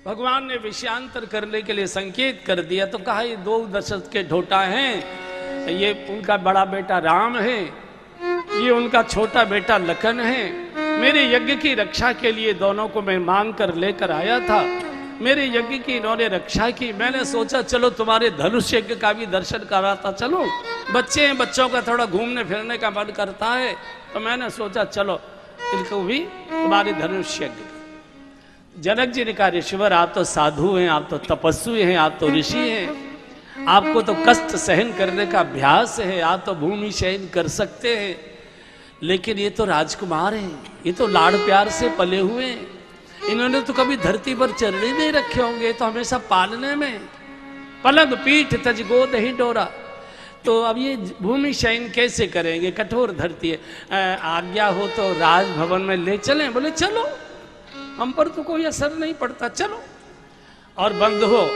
भगवान ने विषयांतर करने के लिए संकेत कर दिया तो कहा ये 2 दशरथ के ढोटा हैं, ये उनका बड़ा बेटा राम है, ये उनका छोटा बेटा लखन है। मेरे यज्ञ की रक्षा के लिए दोनों को मैं मांग कर लेकर आया था, मेरे यज्ञ की इन्होंने रक्षा की। मैंने सोचा चलो तुम्हारे धनुष यज्ञ का भी दर्शन कराता चलो, बच्चे हैं, बच्चों का थोड़ा घूमने फिरने का मन करता है, तो मैंने सोचा चलो इनको भी तुम्हारे धनुष यज्ञ। जनक जी ने कहा ऋषिवर आप तो साधु हैं, आप तो तपस्वी हैं, आप तो ऋषि हैं, आपको तो कष्ट सहन करने का अभ्यास है, आप तो भूमि शयन कर सकते हैं, लेकिन ये तो राजकुमार हैं, ये तो लाड़ प्यार से पले हुए हैं, इन्होंने तो कभी धरती पर चरणे नहीं रखे होंगे, तो हमेशा पालने में पलंग पीठ तज गोद ही डोरा, तो अब ये भूमि शयन कैसे करेंगे, कठोर धरती है, आज्ञा हो तो राजभवन में ले चलें। बोले चलो, हम पर तो कोई असर नहीं पड़ता, चलो। और बंधुओं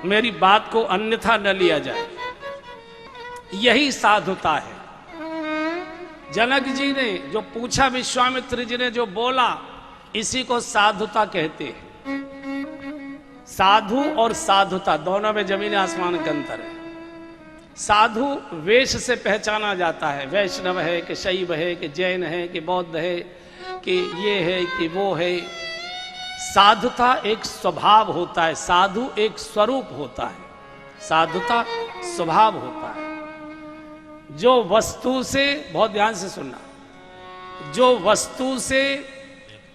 मेरी बात को अन्यथा न लिया जाए, यही साधुता है। जनक जी ने जो पूछा, विश्वामित्र जी ने जो बोला, इसी को साधुता कहते हैं। साधु और साधुता दोनों में जमीन आसमान का अंतर है। साधु वेश से पहचाना जाता है, वैष्णव है कि शैव है कि जैन है कि बौद्ध है कि ये है कि वो है। साधुता एक स्वभाव होता है, साधु एक स्वरूप होता है, साधुता स्वभाव होता है। जो वस्तु से, बहुत ध्यान से सुनना, जो वस्तु से,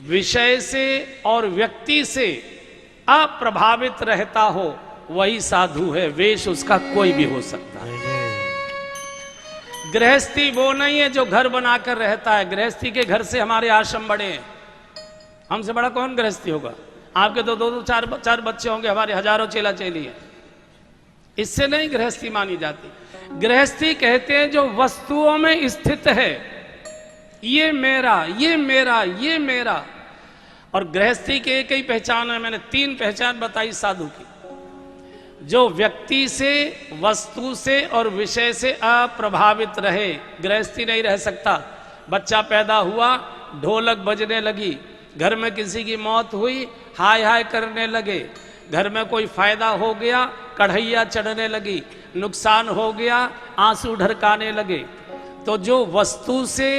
विषय से और व्यक्ति से अप्रभावित रहता हो वही साधु है। वेश उसका कोई भी हो सकता है। गृहस्थी वो नहीं है जो घर बनाकर रहता है, गृहस्थी के घर से हमारे आश्रम बड़े हैं, हमसे बड़ा कौन गृहस्थी होगा। आपके तो 2-2 4 बच्चे होंगे, हमारे हजारों चेला चेली हैं, इससे नहीं गृहस्थी मानी जाती। गृहस्थी कहते हैं जो वस्तुओं में स्थित है, ये मेरा, ये मेरा, ये मेरा। और गृहस्थी के एक ही पहचान है, मैंने 3 पहचान बताई साधु की। जो व्यक्ति से, वस्तु से और विषय से अप्रभावित रहे, गृहस्थी नहीं रह सकता। बच्चा पैदा हुआ, ढोलक बजने लगी, घर में किसी की मौत हुई, हाय हाय करने लगे, घर में कोई फायदा हो गया, कढ़ैया चढ़ने लगी, नुकसान हो गया, आंसू ढरकाने लगे। तो जो वस्तु से,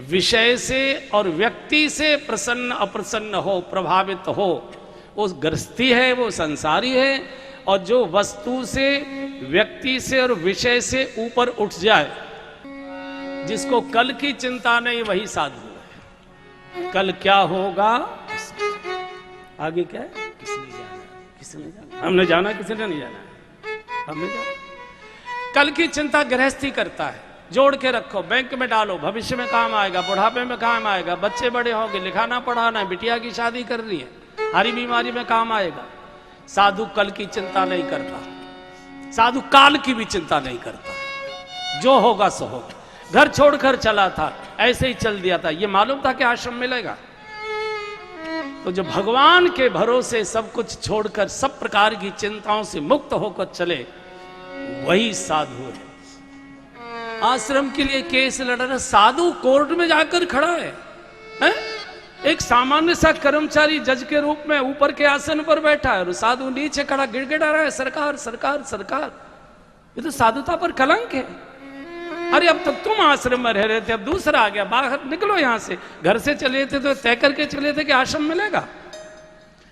विषय से और व्यक्ति से प्रसन्न अप्रसन्न हो, प्रभावित हो, वो गृहस्थी है, वो संसारी है। और जो वस्तु से, व्यक्ति से और विषय से ऊपर उठ जाए, जिसको कल की चिंता नहीं, वही साधु है। कल क्या होगा, आगे क्या है, किसने जाना, किसने जाना, हमने जाना, किसी ने नहीं जाना, हमने जाना। कल की चिंता गृहस्थी करता है, जोड़ के रखो, बैंक में डालो, भविष्य में काम आएगा, बुढ़ापे में काम आएगा, बच्चे बड़े होंगे, लिखाना पढ़ाना है, बिटिया की शादी करनी है, हरी बीमारी में काम आएगा। साधु कल की चिंता नहीं करता, साधु काल की भी चिंता नहीं करता, जो होगा सो होगा। घर छोड़कर चला था, ऐसे ही चल दिया था, ये मालूम था कि आश्रम मिलेगा। तो जो भगवान के भरोसे सब कुछ छोड़कर सब प्रकार की चिंताओं से मुक्त होकर चले, वही साधु है। आश्रम के लिए केस लड़ रहा साधु कोर्ट में जाकर खड़ा है? एक सामान्य सा कर्मचारी जज के रूप में ऊपर के आसन पर बैठा है और साधु नीचे खड़ा गिड़गिड़ा रहा है, सरकार सरकार सरकार। ये तो साधुता पर कलंक है। अरे अब तक तुम आश्रम में रह रहे थे, अब दूसरा आ गया, बाहर निकलो यहां से। घर से चले थे तो तय करके चले थे कि आश्रम मिलेगा।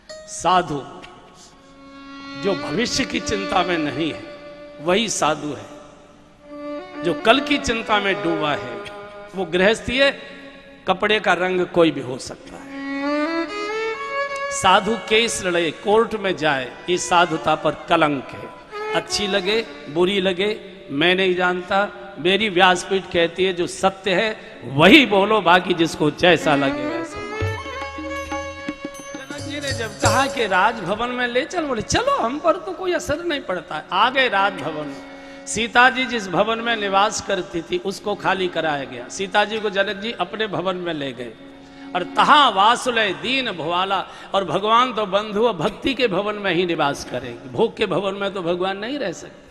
साधु जो भविष्य की चिंता में नहीं है, वही साधु है। जो कल की चिंता में डूबा है, वो गृहस्थी है। कपड़े का रंग कोई भी हो सकता है। साधु केस लड़े, कोर्ट में जाए, ये साधुता पर कलंक है। अच्छी लगे बुरी लगे मैं नहीं जानता, मेरी व्यासपीठ कहती है जो सत्य है वही बोलो, बाकी जिसको जैसा लगे वैसा। जनक जी ने जब कहा कि राजभवन में ले चल, बोले चलो, हम पर तो कोई असर नहीं पड़ता है। आ गए राजभवन में। सीता जी जिस भवन में निवास करती थी उसको खाली कराया गया। सीता जी को जनक जी अपने भवन में ले गए और तहाँ वासुलय दीन भुआला। और भगवान तो बंधु भक्ति के भवन में ही निवास करेंगे, भोग के भवन में तो भगवान नहीं रह सकते।